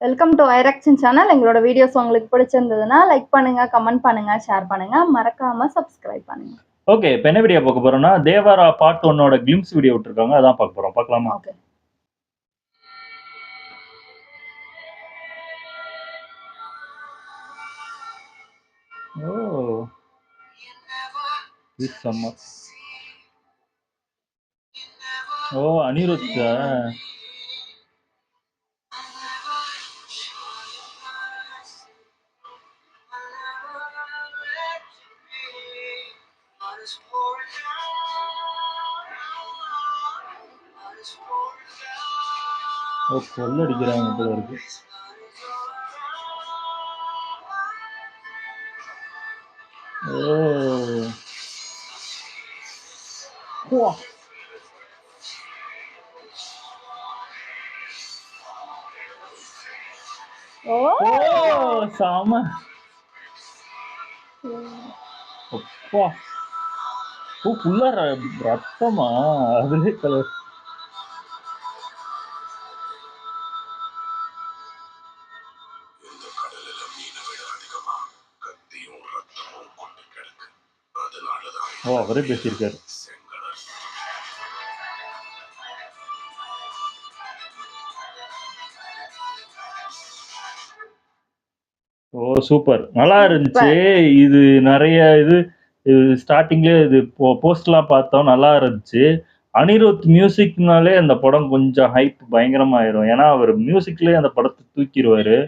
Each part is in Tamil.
வெல்கம் டு ஐரக்ஷன் சேனல். எங்களோட வீடியோஸ் உங்களுக்கு பிடிச்சிருந்ததுன்னா லைக் பண்ணுங்க, கமெண்ட் பண்ணுங்க, ஷேர் பண்ணுங்க, மறக்காம சப்ஸ்கிரைப் பண்ணுங்க. ஓகே, இப்போ என்ன வீடியோ பார்க்க போறோம்னா தேவாரா பார்ட் 1 கிளிம்ஸ் வீடியோ விட்டுருக்காங்க, அதான் பார்க்க போறோம். பார்க்கலாமா? ஓகே. ஓ, this summer. ஓ, அனிருத். ஓ, கொள்ள அடிக்கிறாங்க போல இருக்கு. ஓ, ஓ, சாம. அப்பா, ஓ, ஃபுல்லா ரத்தமா? அதுலே கலர். ஓ, அவரே பேசியிருக்காரு. ஓ, சூப்பர், நல்லா இருந்துச்சு. இது நிறைய இது ஸ்டார்டிங்ல இது போஸ்ட்லாம் பார்த்தோம், நல்லா இருந்துச்சு. அனிருத் மியூசிக்னாலே அந்த படம் கொஞ்சம் ஹைப் பயங்கரமாயிரும். ஏன்னா அவர் மியூசிக்லயே அந்த படத்தை தூக்கிடுவாரு.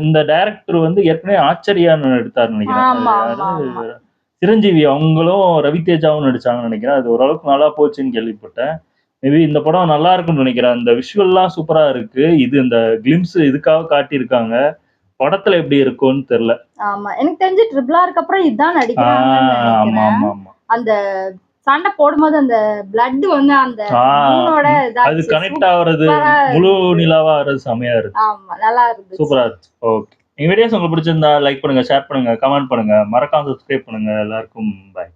இந்த டைரக்டர் வந்து ஏற்கனவே ஆச்சரியான்னு எடுத்தாருன்னு நினைக்கிறேன். சிரஞ்சீவி அவங்களும் ரவிதேஜாவும் நடிச்சாங்கன்னு நினைக்கிறேன். அது ஓரளவுக்கு நல்லா போச்சுன்னு கேள்விப்பட்டேன். மேபி இந்த படம் நல்லா இருக்கும்னு நினைக்கிறேன். அந்த விஷுவல்லாம் சூப்பரா இருக்கு. இது இந்த கிளிம்ஸ் இதுக்காக காட்டியிருக்காங்க. படத்துல எப்படி இருக்கும்னு தெரியல. ஆமா, எனக்கு தெரிஞ்சு ட்ரிபிள் ஆருக்கு அப்புறம் இதான் நடிக்கிறாங்கன்னு நினைக்கிறேன். அந்த சண்டை போடும்போது அந்த பிளட் வந்து அந்த அது கனெக்ட் ஆகுறது, முழு நிலாவா ஆறது செமையா இருக்கு. ஆமா, நல்லா இருக்கு, சூப்பரா இருக்கு. ஓகே, எங்க வீடியோஸ் உங்களுக்கு பிடிச்சிருந்தா லைக் பண்ணுங்க, ஷேர் பண்ணுங்க, கமெண்ட் பண்ணுங்க, மறக்காம சப்ஸ்கிரைப் பண்ணுங்க. எல்லாருக்கும் பை.